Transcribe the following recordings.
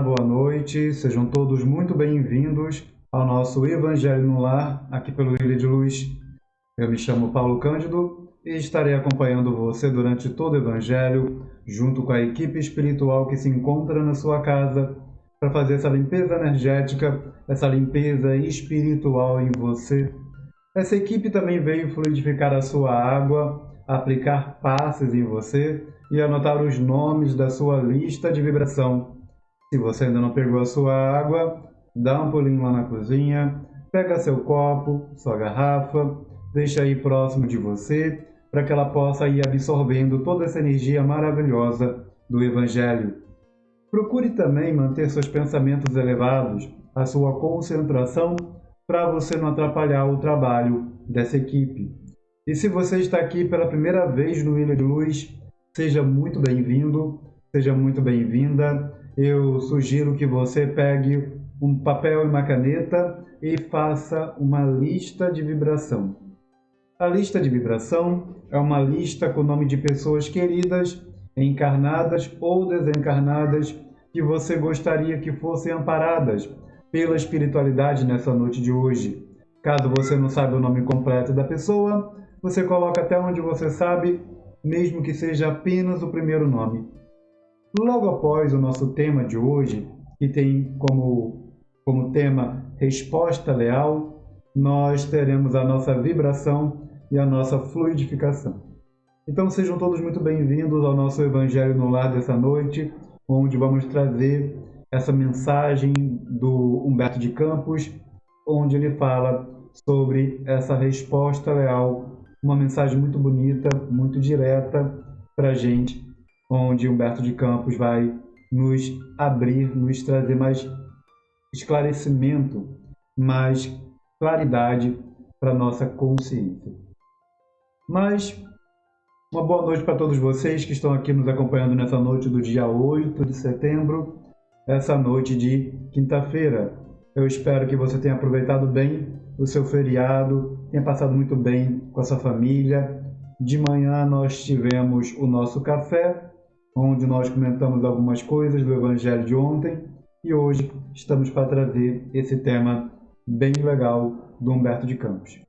boa noite, sejam todos muito bem-vindos ao nosso Evangelho no Lar, aqui pelo Ilha de Luz. Eu me chamo Paulo Cândido e estarei acompanhando você durante todo o Evangelho, junto com a equipe espiritual que se encontra na sua casa, para fazer essa limpeza energética, essa limpeza espiritual em você. Essa equipe também veio fluidificar a sua água, aplicar passes em você e anotar os nomes da sua lista de vibração. Se você ainda não pegou a sua água, dá um pulinho lá na cozinha, pega seu copo, sua garrafa, deixa aí próximo de você, para que ela possa ir absorvendo toda essa energia maravilhosa do Evangelho. Procure também manter seus pensamentos elevados, a sua concentração, para você não atrapalhar o trabalho dessa equipe. E se você está aqui pela primeira vez no Ilha de Luz, seja muito bem-vindo, seja muito bem-vinda. Eu sugiro que você pegue um papel e uma caneta e faça uma lista de vibração. A lista de vibração é uma lista com o nome de pessoas queridas, encarnadas ou desencarnadas, que você gostaria que fossem amparadas pela espiritualidade nessa noite de hoje. Caso você não saiba o nome completo da pessoa, você coloca até onde você sabe, mesmo que seja apenas o primeiro nome. Logo após o nosso tema de hoje, que tem como tema Resposta Leal, nós teremos a nossa vibração e a nossa fluidificação. Então sejam todos muito bem-vindos ao nosso Evangelho no Lar dessa noite, onde vamos trazer essa mensagem do Humberto de Campos, onde ele fala sobre essa resposta leal, uma mensagem muito bonita, muito direta para a gente, onde Humberto de Campos vai nos abrir, nos trazer mais esclarecimento, mais claridade para a nossa consciência. Mas uma boa noite para todos vocês que estão aqui nos acompanhando nessa noite do dia 8 de setembro, essa noite de quinta-feira. Eu espero que você tenha aproveitado bem o seu feriado, tenha passado muito bem com a sua família. De manhã nós tivemos o nosso café, onde nós comentamos algumas coisas do Evangelho de ontem, e hoje estamos para trazer esse tema bem legal do Humberto de Campos.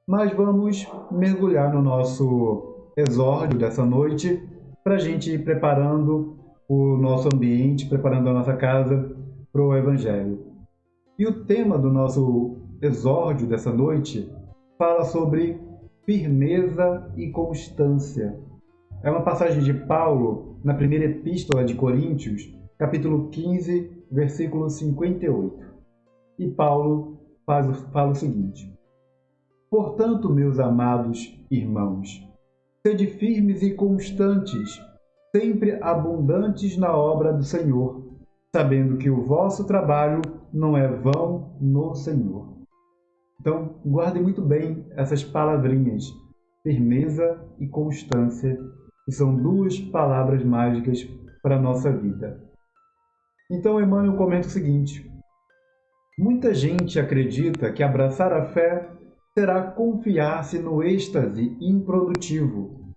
Mas vamos mergulhar no nosso exórdio dessa noite, para a gente ir preparando o nosso ambiente, preparando a nossa casa para o Evangelho. E o tema do nosso exórdio dessa noite fala sobre firmeza e constância. É uma passagem de Paulo na primeira epístola de Coríntios, capítulo 15, versículo 58. E Paulo fala o seguinte: Portanto, meus amados irmãos, sede firmes e constantes, sempre abundantes na obra do Senhor, sabendo que o vosso trabalho não é vão no Senhor. Então, guardem muito bem essas palavrinhas, firmeza e constância, que são duas palavras mágicas para a nossa vida. Então, Emmanuel comenta o seguinte: muita gente acredita que abraçar a fé será confiar-se no êxtase improdutivo.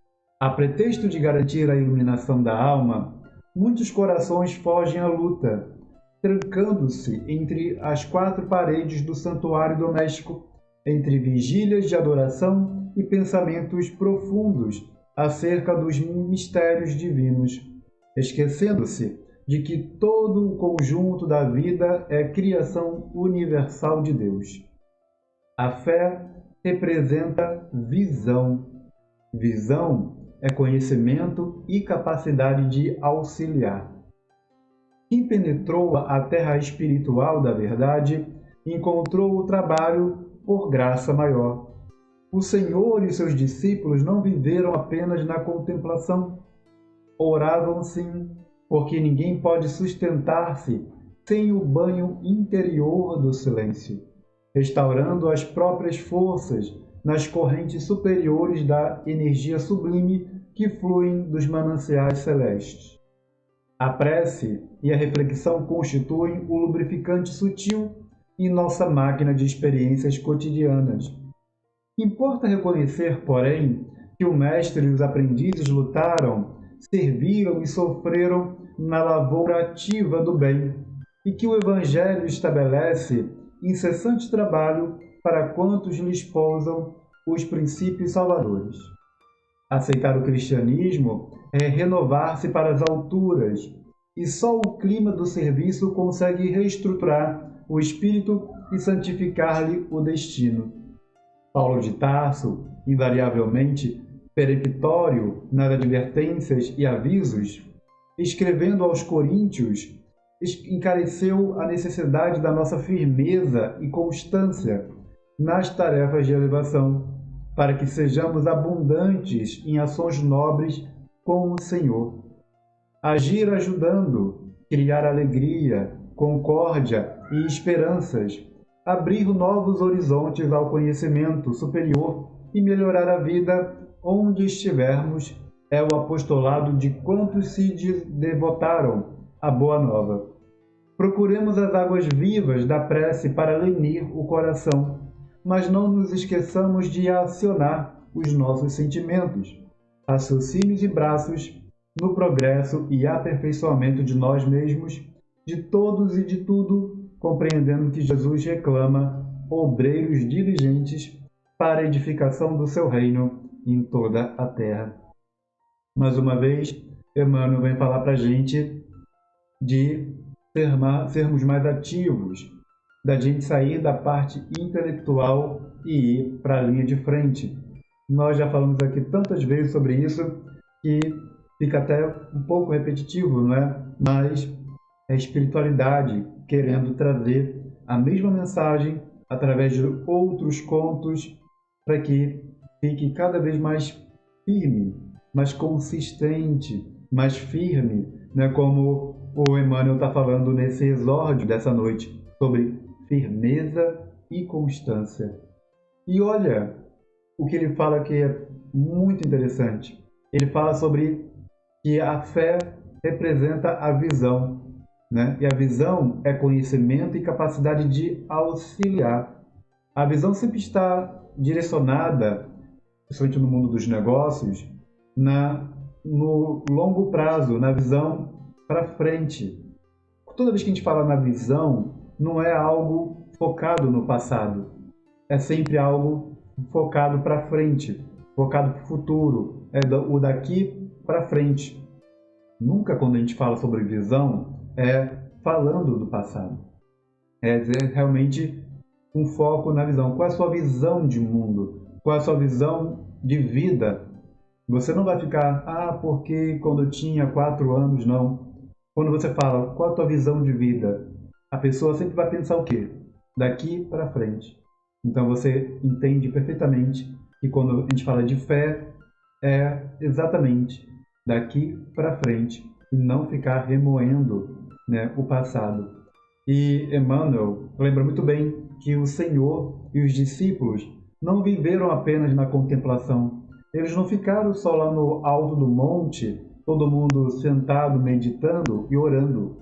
A pretexto de garantir a iluminação da alma, muitos corações fogem à luta, trancando-se entre as quatro paredes do santuário doméstico, entre vigílias de adoração e pensamentos profundos acerca dos mistérios divinos, esquecendo-se de que todo o conjunto da vida é criação universal de Deus. A fé representa visão. Visão é conhecimento e capacidade de auxiliar. Quem penetrou a terra espiritual da verdade encontrou o trabalho por graça maior. O Senhor e seus discípulos não viveram apenas na contemplação. Oravam sim, porque ninguém pode sustentar-se sem o banho interior do silêncio, restaurando as próprias forças nas correntes superiores da energia sublime que fluem dos mananciais celestes. A prece e a reflexão constituem o lubrificante sutil em nossa máquina de experiências cotidianas. Importa reconhecer, porém, que o mestre e os aprendizes lutaram, serviram e sofreram na lavoura ativa do bem, e que o Evangelho estabelece incessante trabalho para quantos lhes pousam os princípios salvadores. Aceitar o cristianismo é renovar-se para as alturas, e só o clima do serviço consegue reestruturar o espírito e santificar-lhe o destino. Paulo de Tarso, invariavelmente peremptório nas advertências e avisos, escrevendo aos coríntios, encareceu a necessidade da nossa firmeza e constância nas tarefas de elevação, para que sejamos abundantes em ações nobres com o Senhor. Agir ajudando, criar alegria, concórdia e esperanças, abrir novos horizontes ao conhecimento superior e melhorar a vida onde estivermos é o apostolado de quantos se devotaram à Boa Nova. Procuremos as águas vivas da prece para lenir o coração, mas não nos esqueçamos de acionar os nossos sentimentos, raciocínios e braços no progresso e aperfeiçoamento de nós mesmos, de todos e de tudo, compreendendo que Jesus reclama obreiros diligentes para a edificação do seu reino em toda a terra. Mais uma vez, Emmanuel vem falar para a gente de sermos mais ativos, da gente sair da parte intelectual e ir para a linha de frente. Nós já falamos aqui tantas vezes sobre isso que fica até um pouco repetitivo, não é? Mas é a espiritualidade querendo trazer a mesma mensagem através de outros contos para que fique cada vez mais firme, mais consistente, mais firme, né? Como o Emmanuel está falando nesse exórdio dessa noite, sobre firmeza e constância. E olha o que ele fala que é muito interessante. Ele fala sobre que a fé representa a visão, né? E a visão é conhecimento e capacidade de auxiliar. A visão sempre está direcionada, principalmente no mundo dos negócios, no longo prazo, na visão para frente. Toda vez que a gente fala na visão, não é algo focado no passado, é sempre algo focado para frente, focado para o futuro, é o daqui para frente. Nunca, quando a gente fala sobre visão, é falando do passado. É realmente um foco na visão. Qual é a sua visão de mundo? Qual é a sua visão de vida? Você não vai ficar, porque quando eu tinha 4 anos, não. Quando você fala, qual é a tua visão de vida? A pessoa sempre vai pensar o quê? Daqui para frente. Então você entende perfeitamente que quando a gente fala de fé, é exatamente daqui para frente e não ficar remoendo, né, o passado. E Emmanuel lembra muito bem que o Senhor e os discípulos não viveram apenas na contemplação. Eles não ficaram só lá no alto do monte, todo mundo sentado, meditando e orando.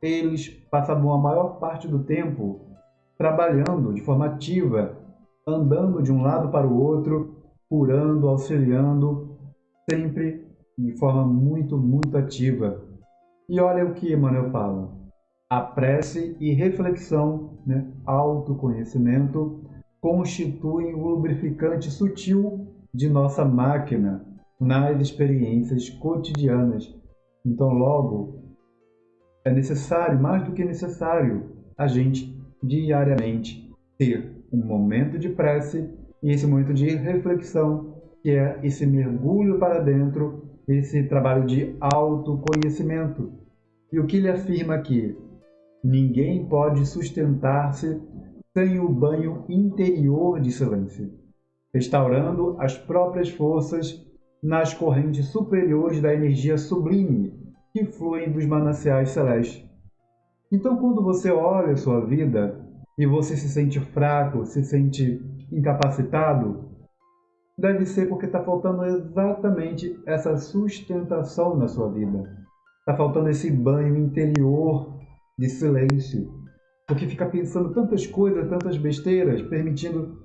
Eles passavam a maior parte do tempo trabalhando de forma ativa, andando de um lado para o outro, curando, auxiliando, sempre de forma muito, muito ativa. E olha o que Emmanuel fala. A prece e reflexão, né, autoconhecimento, constituem o lubrificante sutil de nossa máquina nas experiências cotidianas. Então, logo, é necessário, mais do que necessário, a gente diariamente ter um momento de prece e esse momento de reflexão, que é esse mergulho para dentro, esse trabalho de autoconhecimento. E o que ele afirma aqui? Ninguém pode sustentar-se sem o banho interior de silêncio, restaurando as próprias forças nas correntes superiores da energia sublime que fluem dos mananciais celestes. Então, quando você olha a sua vida e você se sente fraco, se sente incapacitado, deve ser porque está faltando exatamente essa sustentação na sua vida. Está faltando esse banho interior de silêncio. Porque fica pensando tantas coisas, tantas besteiras, permitindo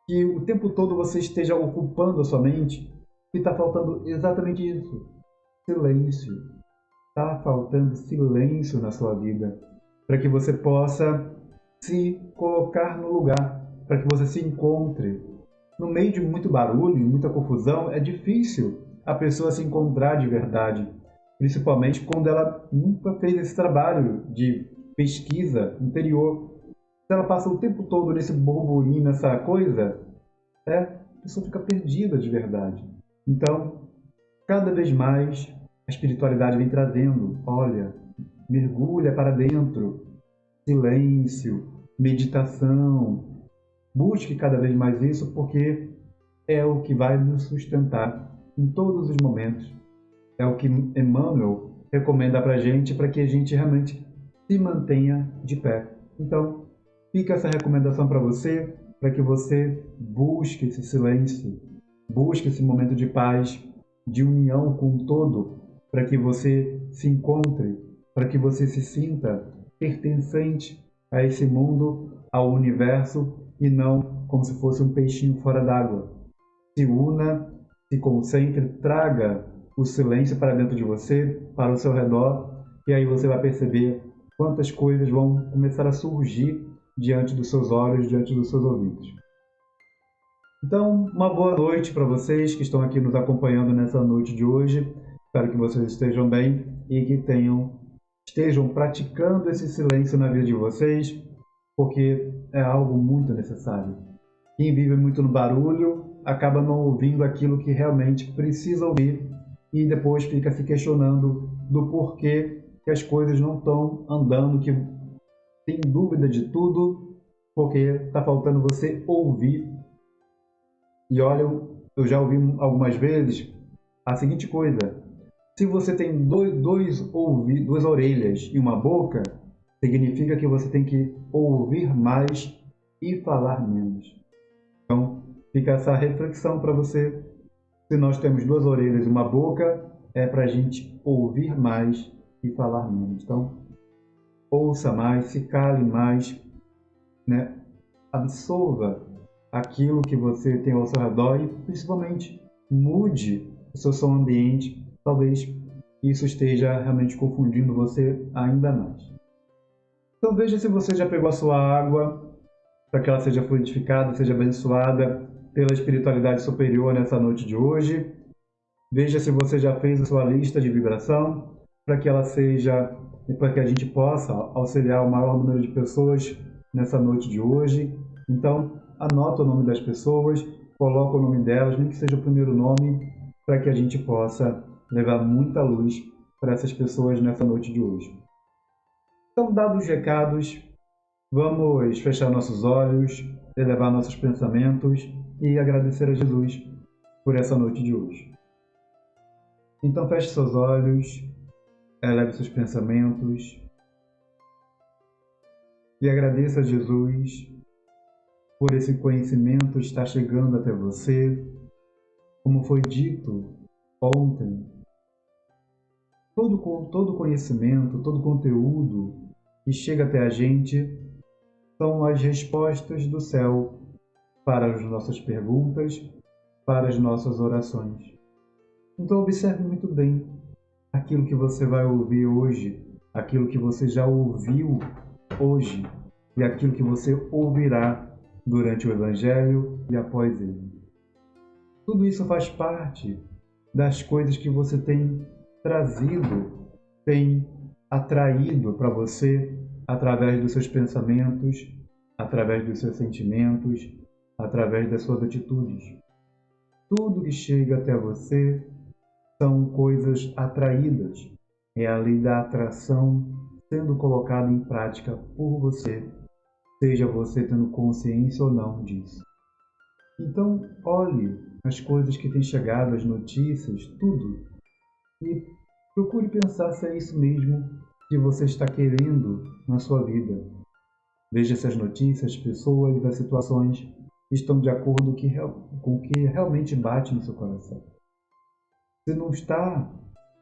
que o tempo todo você esteja ocupando a sua mente, e está faltando exatamente isso. Silêncio. Está faltando silêncio na sua vida, para que você possa se colocar no lugar, para que você se encontre. No meio de muito barulho, muita confusão, é difícil a pessoa se encontrar de verdade, principalmente quando ela nunca fez esse trabalho de pesquisa interior. Se ela passa o tempo todo nesse burburinho, nessa coisa, a pessoa fica perdida de verdade. Então, cada vez mais, a espiritualidade vem trazendo, olha, mergulha para dentro, silêncio, meditação. Busque cada vez mais isso, porque é o que vai nos sustentar em todos os momentos. É o que Emmanuel recomenda para a gente, para que a gente realmente se mantenha de pé. Então, fica essa recomendação para você, para que você busque esse silêncio, busque esse momento de paz, de união com o todo, para que você se encontre, para que você se sinta pertencente a esse mundo, ao universo, e não como se fosse um peixinho fora d'água. Se una, se concentre, traga o silêncio para dentro de você, para o seu redor, e aí você vai perceber quantas coisas vão começar a surgir diante dos seus olhos, diante dos seus ouvidos. Então, uma boa noite para vocês que estão aqui nos acompanhando nessa noite de hoje. Espero que vocês estejam bem e que estejam praticando esse silêncio na vida de vocês, porque é algo muito necessário. Quem vive muito no barulho acaba não ouvindo aquilo que realmente precisa ouvir e depois fica se questionando do porquê que as coisas não estão andando, que tem dúvida de tudo, porque está faltando você ouvir. E olha, eu já ouvi algumas vezes a seguinte coisa: se você tem duas orelhas e uma boca, significa que você tem que ouvir mais e falar menos. Então, fica essa reflexão para você. Se nós temos duas orelhas e uma boca, é para a gente ouvir mais e falar menos. Então, ouça mais, se cale mais, né? Absorva aquilo que você tem ao seu redor e, principalmente, mude o seu som ambiente. Talvez isso esteja realmente confundindo você ainda mais. Então, veja se você já pegou a sua água, para que ela seja fluidificada, seja abençoada pela espiritualidade superior nessa noite de hoje. Veja se você já fez a sua lista de vibração, para que ela seja, e para que a gente possa auxiliar o maior número de pessoas nessa noite de hoje. Então, anota o nome das pessoas, coloca o nome delas, nem que seja o primeiro nome, para que a gente possa levar muita luz para essas pessoas nessa noite de hoje. Então, dados os recados, vamos fechar nossos olhos, elevar nossos pensamentos e agradecer a Jesus por essa noite de hoje. Então feche seus olhos, eleve seus pensamentos e agradeça a Jesus por esse conhecimento estar chegando até você. Como foi dito ontem, todo conhecimento, todo conteúdo que chega até a gente são as respostas do céu para as nossas perguntas, para as nossas orações. Então observe muito bem aquilo que você vai ouvir hoje, aquilo que você já ouviu hoje e aquilo que você ouvirá durante o Evangelho e após ele. Tudo isso faz parte das coisas que você tem trazido, tem atraído para você através dos seus pensamentos, através dos seus sentimentos, através das suas atitudes. Tudo que chega até você são coisas atraídas. É a lei da atração sendo colocada em prática por você, seja você tendo consciência ou não disso. Então, olhe as coisas que têm chegado, as notícias, tudo, e procure pensar se é isso mesmo que você está querendo na sua vida. Veja se as notícias, as pessoas, as situações estão de acordo com o que realmente bate no seu coração. Se não está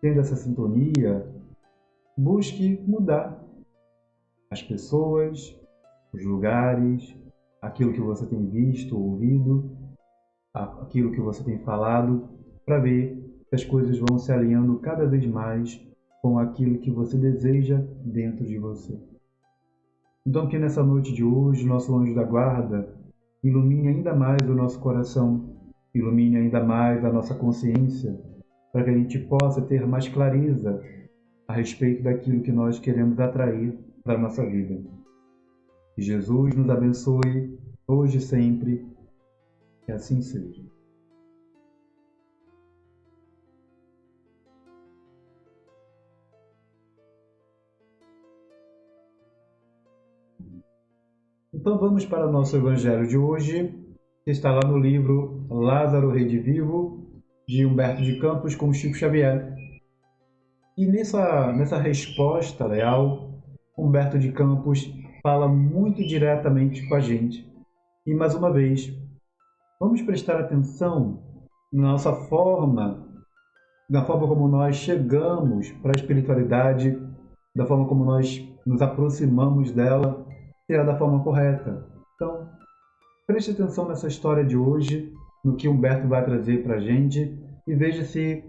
tendo essa sintonia, busque mudar as pessoas, os lugares, aquilo que você tem visto, ouvido, aquilo que você tem falado, para ver se as coisas vão se alinhando cada vez mais com aquilo que você deseja dentro de você. Então que nessa noite de hoje, nosso anjo da guarda ilumine ainda mais o nosso coração, ilumine ainda mais a nossa consciência, para que a gente possa ter mais clareza a respeito daquilo que nós queremos atrair para a nossa vida. Que Jesus nos abençoe hoje e sempre, que assim seja. Então vamos para o nosso evangelho de hoje, que está lá no livro Lázaro Redivivo, de Humberto de Campos com Chico Xavier. E nessa resposta leal, Humberto de Campos fala muito diretamente com a gente. E mais uma vez, vamos prestar atenção na nossa forma, na forma como nós chegamos para a espiritualidade, da forma como nós nos aproximamos dela, será da forma correta. Então, preste atenção nessa história de hoje, no que Humberto vai trazer para a gente, e veja se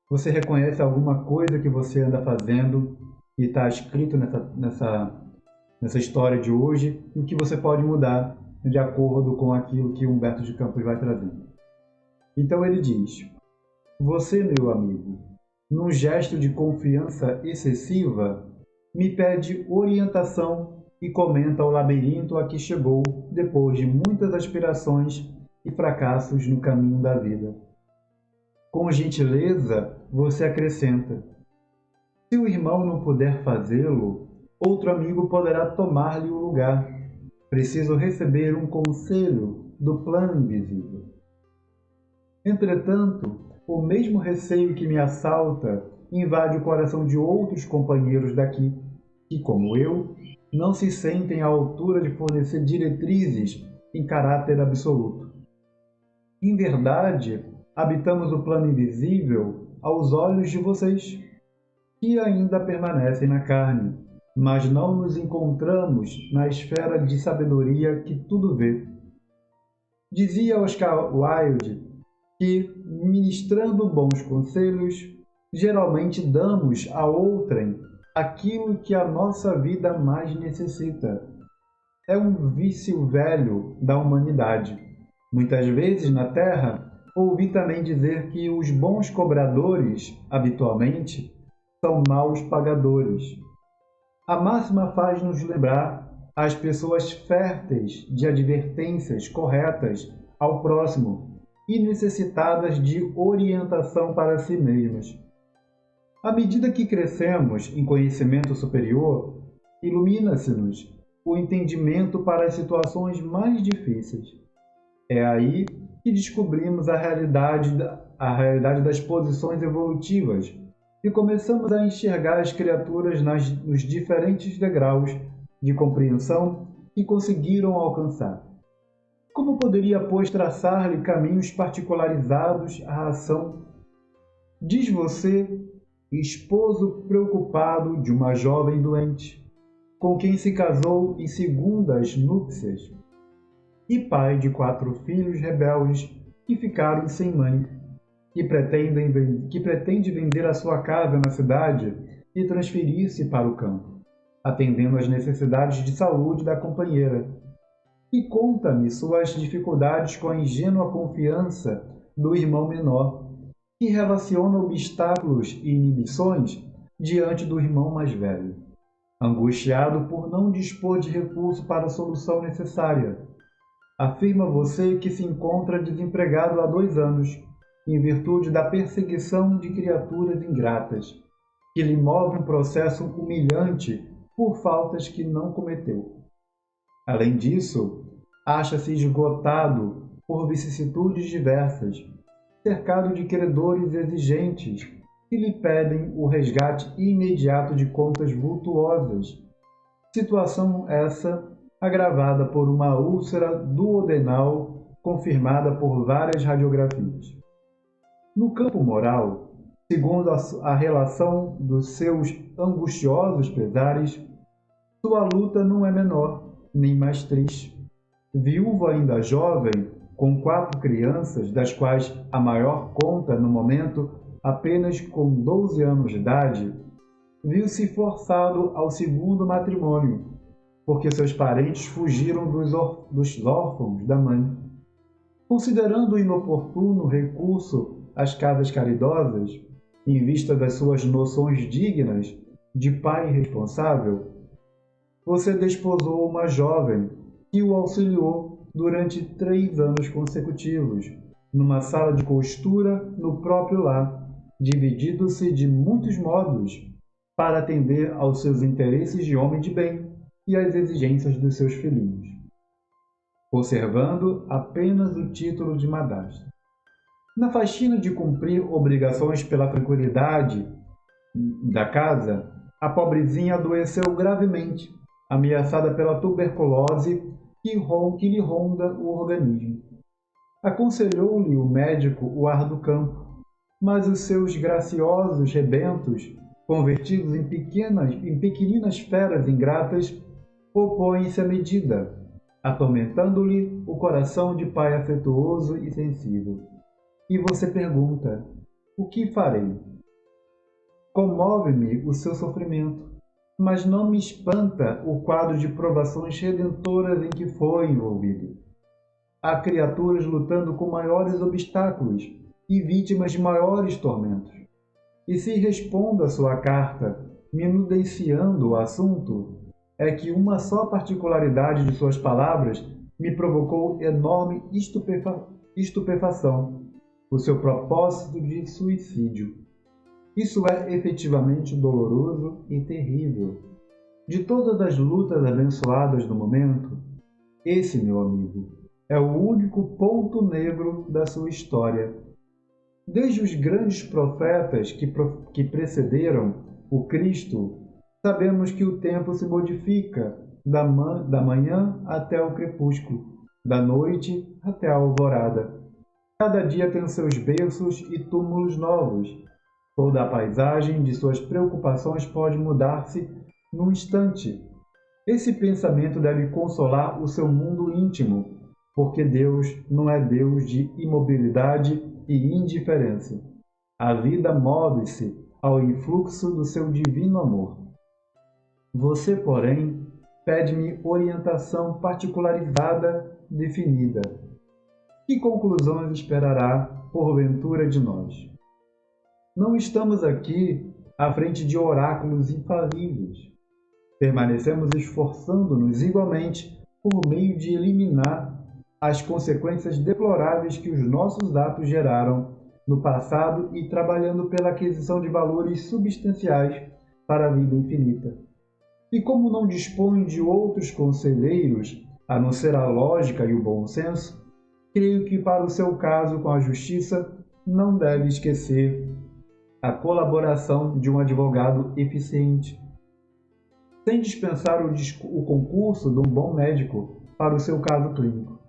você reconhece alguma coisa que você anda fazendo que está escrito nessa história de hoje e que você pode mudar de acordo com aquilo que Humberto de Campos vai trazendo. Então ele diz: você, meu amigo, num gesto de confiança excessiva, me pede orientação e comenta o labirinto a que chegou depois de muitas aspirações e fracassos no caminho da vida. Com gentileza, você acrescenta: se o irmão não puder fazê-lo, outro amigo poderá tomar-lhe o lugar. Preciso receber um conselho do plano invisível. Entretanto, o mesmo receio que me assalta invade o coração de outros companheiros daqui, que, como eu, não se sentem à altura de fornecer diretrizes em caráter absoluto. Em verdade, habitamos o plano invisível aos olhos de vocês, que ainda permanecem na carne, mas não nos encontramos na esfera de sabedoria que tudo vê. Dizia Oscar Wilde que, ministrando bons conselhos, geralmente damos a outrem aquilo que a nossa vida mais necessita. É um vício velho da humanidade. Muitas vezes na Terra, ouvi também dizer que os bons cobradores, habitualmente, são maus pagadores. A máxima faz-nos lembrar as pessoas férteis de advertências corretas ao próximo e necessitadas de orientação para si mesmas. À medida que crescemos em conhecimento superior, ilumina-se-nos o entendimento para as situações mais difíceis. É aí que descobrimos a realidade das posições evolutivas e começamos a enxergar as criaturas nos diferentes degraus de compreensão que conseguiram alcançar. Como poderia, pois, traçar-lhe caminhos particularizados à ação? Diz você, esposo preocupado de uma jovem doente, com quem se casou em segundas núpcias, e pai de 4 filhos rebeldes que ficaram sem mãe, que pretende vender a sua casa na cidade e transferir-se para o campo, atendendo às necessidades de saúde da companheira. E conta-me suas dificuldades com a ingênua confiança do irmão menor, que relaciona obstáculos e inibições diante do irmão mais velho, angustiado por não dispor de recurso para a solução necessária. Afirma você que se encontra desempregado há 2 anos, em virtude da perseguição de criaturas ingratas, que lhe move um processo humilhante por faltas que não cometeu. Além disso, acha-se esgotado por vicissitudes diversas, cercado de credores exigentes que lhe pedem o resgate imediato de contas vultuosas. Situação essa agravada por uma úlcera duodenal confirmada por várias radiografias. No campo moral, segundo a relação dos seus angustiosos pesares, sua luta não é menor, nem mais triste. Viúva ainda jovem, com 4 crianças, das quais a maior conta, no momento, apenas com 12 anos de idade, viu-se forçado ao 2º matrimônio, porque seus parentes fugiram dos órfãos da mãe. Considerando inoportuno recurso às casas caridosas, em vista das suas noções dignas de pai responsável, você desposou uma jovem que o auxiliou durante 3 anos consecutivos, numa sala de costura no próprio lar, dividindo-se de muitos modos para atender aos seus interesses de homem de bem e às exigências dos seus filhinhos, conservando apenas o título de madrasta. Na faxina de cumprir obrigações pela tranquilidade da casa, a pobrezinha adoeceu gravemente, ameaçada pela tuberculose que lhe ronda o organismo. Aconselhou-lhe o médico o ar do campo, mas os seus graciosos rebentos, convertidos em pequeninas feras ingratas, opõem-se à medida, atormentando-lhe o coração de pai afetuoso e sensível. E você pergunta: o que farei? Comove-me o seu sofrimento, mas não me espanta o quadro de provações redentoras em que foi envolvido. Há criaturas lutando com maiores obstáculos e vítimas de maiores tormentos. E se respondo à sua carta, minudenciando o assunto, é que uma só particularidade de suas palavras me provocou enorme estupefação: o seu propósito de suicídio. Isso é efetivamente doloroso e terrível. De todas as lutas abençoadas do momento, esse, meu amigo, é o único ponto negro da sua história. Desde os grandes profetas que precederam o Cristo, sabemos que o tempo se modifica da manhã até o crepúsculo, da noite até a alvorada. Cada dia tem seus berços e túmulos novos. Toda a paisagem de suas preocupações pode mudar-se num instante. Esse pensamento deve consolar o seu mundo íntimo, porque Deus não é Deus de imobilidade e indiferença. A vida move-se ao influxo do seu divino amor. Você, porém, pede-me orientação particularizada, definida. Que conclusões esperará, porventura, de nós? Não estamos aqui à frente de oráculos infalíveis. Permanecemos esforçando-nos igualmente por meio de eliminar as consequências deploráveis que os nossos atos geraram no passado e trabalhando pela aquisição de valores substanciais para a vida infinita. E como não dispõe de outros conselheiros, a não ser a lógica e o bom senso, creio que para o seu caso com a justiça não deve esquecer a colaboração de um advogado eficiente, sem dispensar o concurso de um bom médico para o seu caso clínico.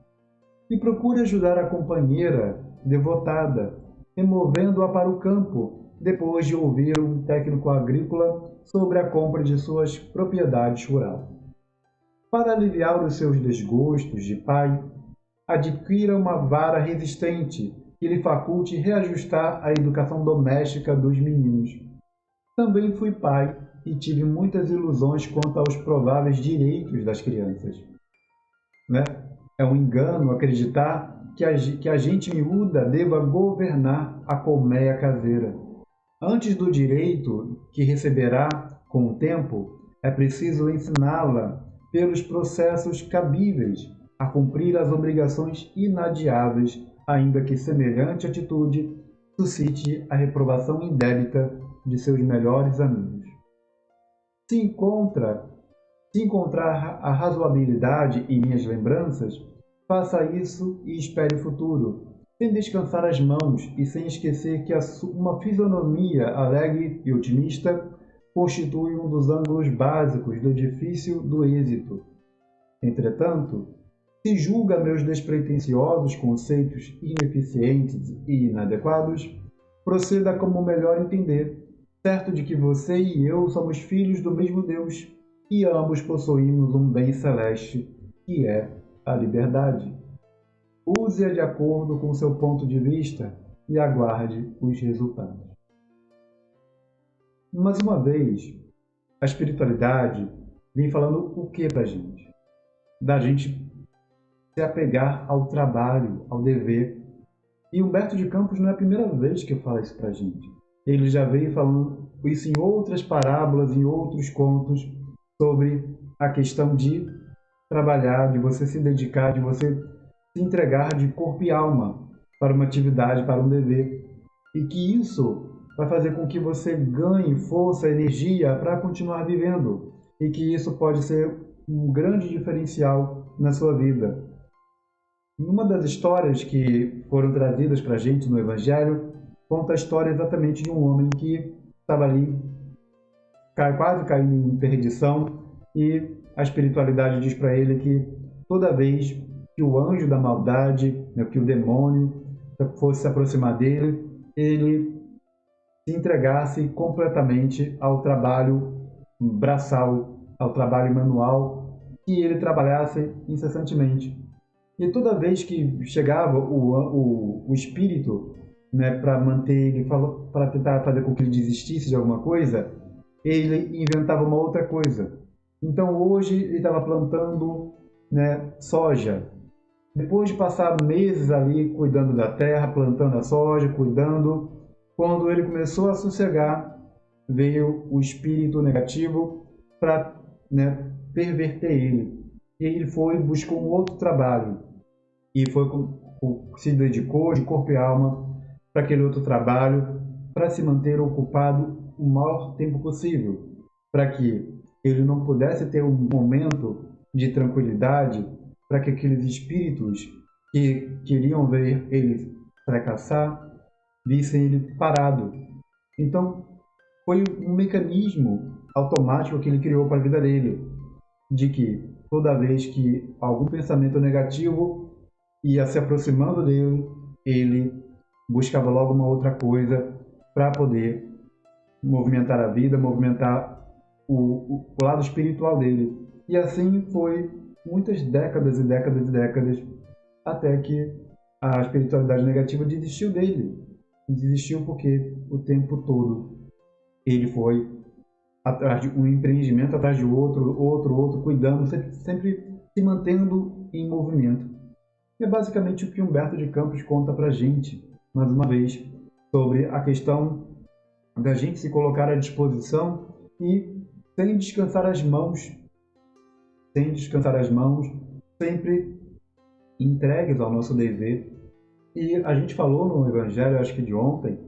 E procure ajudar a companheira devotada, removendo-a para o campo, depois de ouvir um técnico agrícola sobre a compra de suas propriedades rurais. Para aliviar os seus desgostos de pai, adquira uma vara resistente que lhe faculte reajustar a educação doméstica dos meninos. Também fui pai e tive muitas ilusões quanto aos prováveis direitos das crianças. Né? É um engano acreditar que a gente miúda deva governar a colmeia caseira. Antes do direito que receberá com o tempo, é preciso ensiná-la pelos processos cabíveis a cumprir as obrigações inadiáveis, ainda que semelhante atitude suscite a reprovação indébita de seus melhores amigos. Se encontrar a razoabilidade em minhas lembranças, faça isso e espere o futuro, sem descansar as mãos e sem esquecer que uma fisionomia alegre e otimista constitui um dos ângulos básicos do edifício do êxito. Entretanto, se julga meus despretensiosos conceitos ineficientes e inadequados, proceda como melhor entender, certo de que você e eu somos filhos do mesmo Deus e ambos possuímos um bem celeste, que é a liberdade. Use-a de acordo com seu ponto de vista e aguarde os resultados. Mais uma vez, a espiritualidade vem falando o que pra gente? Da gente se apegar ao trabalho, ao dever. E Humberto de Campos não é a primeira vez que fala isso pra gente. Ele já veio falando isso em outras parábolas, em outros contos, sobre a questão de trabalhar, de você se dedicar, de você se entregar de corpo e alma para uma atividade, para um dever. E que isso vai fazer com que você ganhe força, energia para continuar vivendo. E que isso pode ser um grande diferencial na sua vida. Uma das histórias que foram trazidas para a gente no Evangelho conta a história exatamente de um homem que estava ali quase caindo em perdição e a espiritualidade diz para ele que toda vez que o anjo da maldade, né, que o demônio fosse se aproximar dele, ele se entregasse completamente ao trabalho braçal, ao trabalho manual, que ele trabalhasse incessantemente. E toda vez que chegava o espírito, né, para manter ele, para tentar fazer com que ele desistisse de alguma coisa, ele inventava uma outra coisa. Então hoje ele estava plantando, né, soja. Depois de passar meses ali cuidando da terra, plantando a soja, cuidando, quando ele começou a sossegar, veio o espírito negativo para, né, perverter ele. E ele foi e buscou um outro trabalho e se dedicou de corpo e alma para aquele outro trabalho, para se manter ocupado o maior tempo possível, para que ele não pudesse ter um momento de tranquilidade, para que aqueles espíritos que queriam ver ele fracassar vissem ele parado. Então, foi um mecanismo automático que ele criou para a vida dele, de que toda vez que algum pensamento negativo ia se aproximando dele, ele buscava logo uma outra coisa para poder movimentar a vida, movimentar o lado espiritual dele. E assim foi muitas décadas e décadas e décadas, até que a espiritualidade negativa desistiu dele. Desistiu porque o tempo todo ele foi atrás de um empreendimento atrás de outro, cuidando, sempre se mantendo em movimento. E é basicamente o que Humberto de Campos conta para a gente, mais uma vez, sobre a questão da gente se colocar à disposição e sem descansar as mãos, sempre entregues ao nosso dever. E a gente falou no Evangelho, acho que de ontem,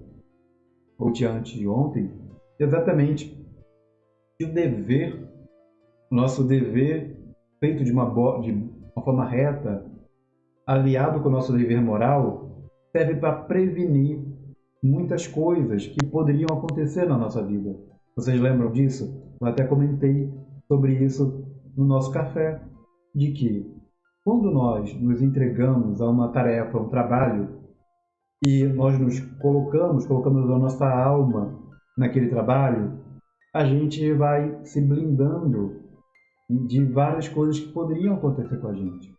ou de antes de ontem, exatamente que o dever, nosso dever feito de uma forma reta, aliado com o nosso dever moral, serve para prevenir muitas coisas que poderiam acontecer na nossa vida. Vocês lembram disso? Eu até comentei sobre isso no nosso café, de que quando nós nos entregamos a uma tarefa, a um trabalho, e nós nos colocamos a nossa alma naquele trabalho, a gente vai se blindando de várias coisas que poderiam acontecer com a gente.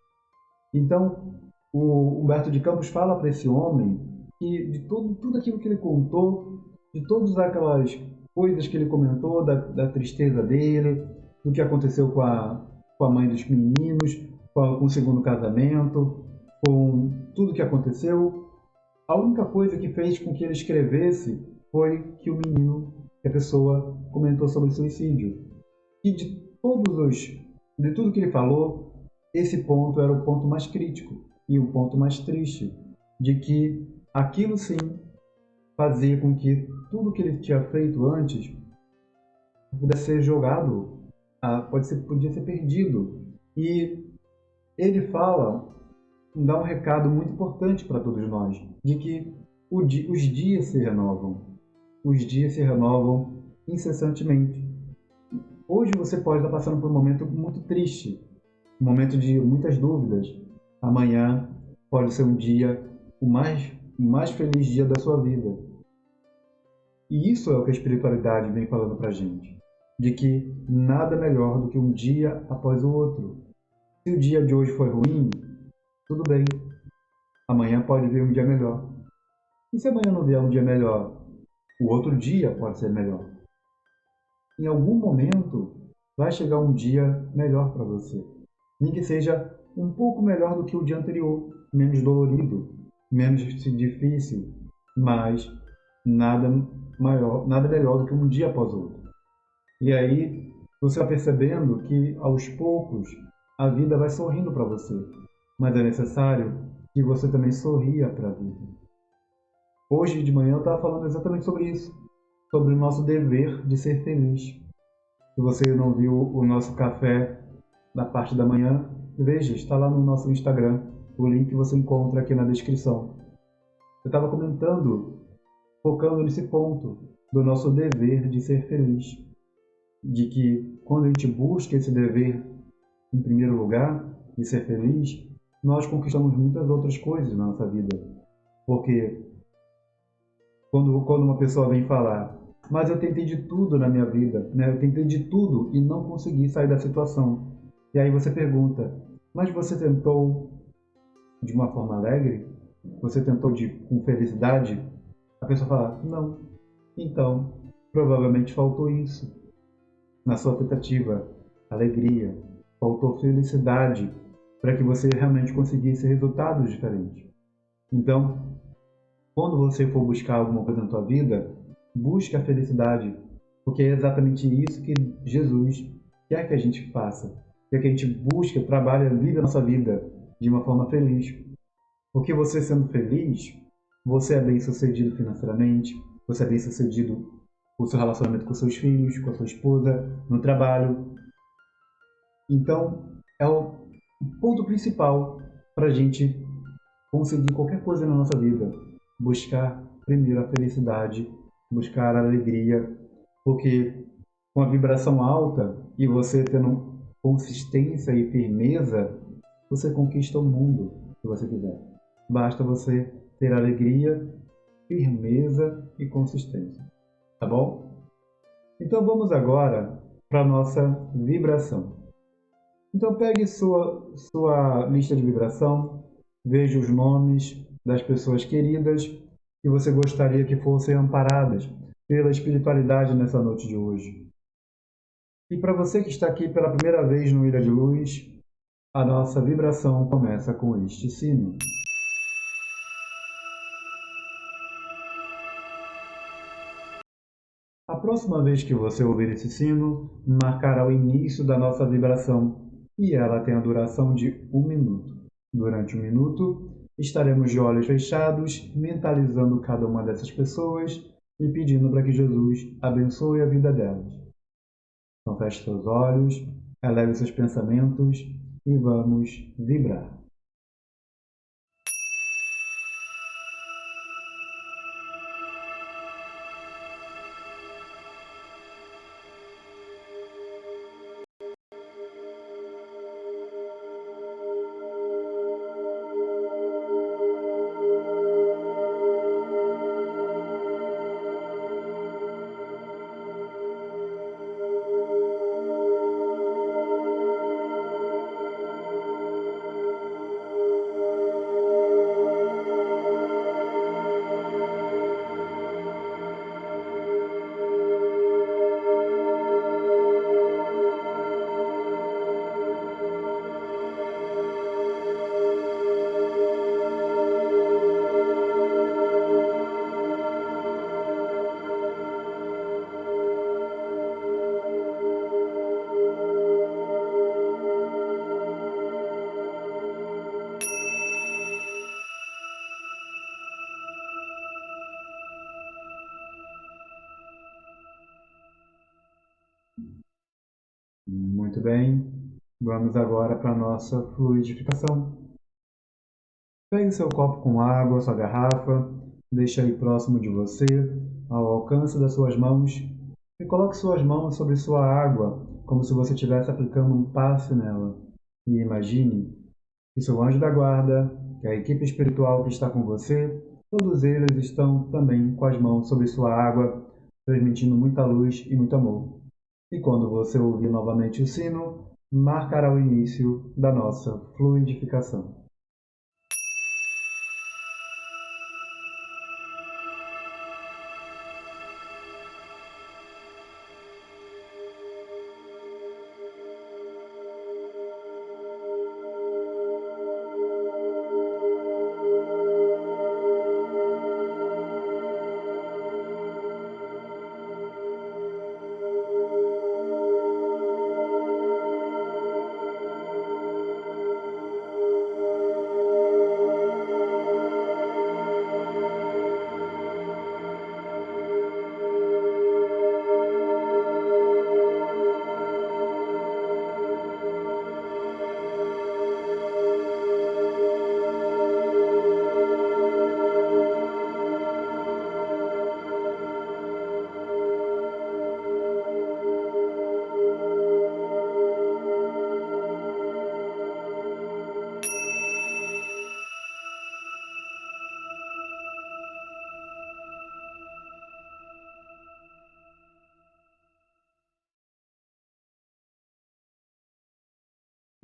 Então, o Humberto de Campos fala para esse homem que de tudo aquilo que ele contou, de todas aquelas coisas que ele comentou, da tristeza dele, do que aconteceu com a mãe dos meninos, com o segundo casamento, com tudo que aconteceu, a única coisa que fez com que ele escrevesse foi que o menino, que a pessoa comentou sobre suicídio. E de tudo que ele falou, esse ponto era o ponto mais crítico e o ponto mais triste, de que aquilo sim fazia com que tudo que ele tinha feito antes pudesse ser jogado, podia ser perdido. E ele dá um recado muito importante para todos nós, de que os dias se renovam. Os dias se renovam incessantemente. Hoje você pode estar passando por um momento muito triste, um momento de muitas dúvidas. Amanhã pode ser um dia, o mais feliz dia da sua vida. E isso é o que a espiritualidade vem falando para a gente, de que nada melhor do que um dia após o outro. Se o dia de hoje foi ruim, tudo bem. Amanhã pode vir um dia melhor. E se amanhã não vier um dia melhor, o outro dia pode ser melhor. Em algum momento, vai chegar um dia melhor para você. Nem que seja um pouco melhor do que o dia anterior, menos dolorido, menos difícil, mas nada maior, nada melhor do que um dia após o outro. E aí você vai percebendo que aos poucos a vida vai sorrindo para você, mas é necessário que você também sorria para a vida. Hoje de manhã eu estava falando exatamente sobre isso, sobre o nosso dever de ser feliz. Se você não viu o nosso café na parte da manhã, veja, está lá no nosso Instagram. O link você encontra aqui na descrição. Eu estava comentando, focando nesse ponto do nosso dever de ser feliz. De que quando a gente busca esse dever em primeiro lugar, de ser feliz, nós conquistamos muitas outras coisas na nossa vida. Porque quando uma pessoa vem falar, mas eu tentei de tudo na minha vida, né? Eu tentei de tudo e não consegui sair da situação. E aí você pergunta, mas você tentou de uma forma alegre? Você tentou com felicidade? A pessoa fala, não. Então, provavelmente faltou isso na sua tentativa, alegria, faltou felicidade para que você realmente conseguisse resultados diferentes. Então, quando você for buscar alguma coisa na tua vida, busque a felicidade, porque é exatamente isso que Jesus quer que a gente faça, quer que a gente busque, trabalhe, viva a nossa vida de uma forma feliz. Porque você sendo feliz, você é bem-sucedido financeiramente, você é bem-sucedido com o seu relacionamento com seus filhos, com a sua esposa, no trabalho. Então, é o ponto principal para a gente conseguir qualquer coisa na nossa vida. Buscar primeiro a felicidade, buscar a alegria, porque com a vibração alta e você tendo consistência e firmeza, você conquista o mundo, se você quiser. Basta você ter alegria, firmeza e consistência. Tá bom? Então vamos agora para a nossa vibração. Então pegue sua lista de vibração, veja os nomes das pessoas queridas que você gostaria que fossem amparadas pela espiritualidade nessa noite de hoje. E para você que está aqui pela primeira vez no Ilha de Luz, a nossa vibração começa com este sino. A próxima vez que você ouvir esse sino, marcará o início da nossa vibração e ela tem a duração de 1 minuto. Durante 1 minuto, estaremos de olhos fechados, mentalizando cada uma dessas pessoas e pedindo para que Jesus abençoe a vida delas. Então feche seus olhos, eleve seus pensamentos e vamos vibrar. Muito bem, vamos agora para a nossa fluidificação. Pegue seu copo com água, sua garrafa, deixe aí próximo de você, ao alcance das suas mãos, e coloque suas mãos sobre sua água, como se você estivesse aplicando um passe nela. E imagine que seu anjo da guarda, que a equipe espiritual que está com você, todos eles estão também com as mãos sobre sua água, transmitindo muita luz e muito amor. E quando você ouvir novamente o sino, marcará o início da nossa fluidificação.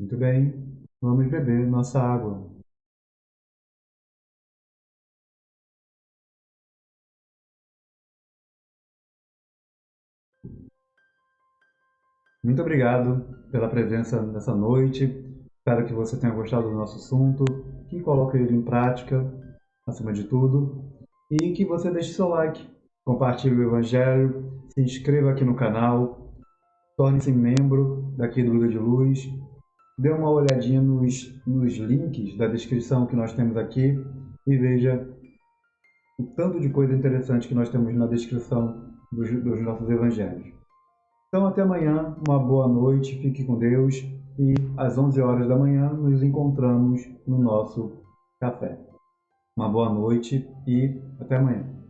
Muito bem, vamos beber nossa água. Muito obrigado pela presença nessa noite. Espero que você tenha gostado do nosso assunto, que coloque ele em prática, acima de tudo, e que você deixe seu like, compartilhe o Evangelho, se inscreva aqui no canal, torne-se membro daqui do Ilha de Luz, dê uma olhadinha nos links da descrição que nós temos aqui e veja o tanto de coisa interessante que nós temos na descrição dos nossos evangelhos. Então, até amanhã, uma boa noite, fique com Deus e às 11 horas da manhã nos encontramos no nosso café. Uma boa noite e até amanhã.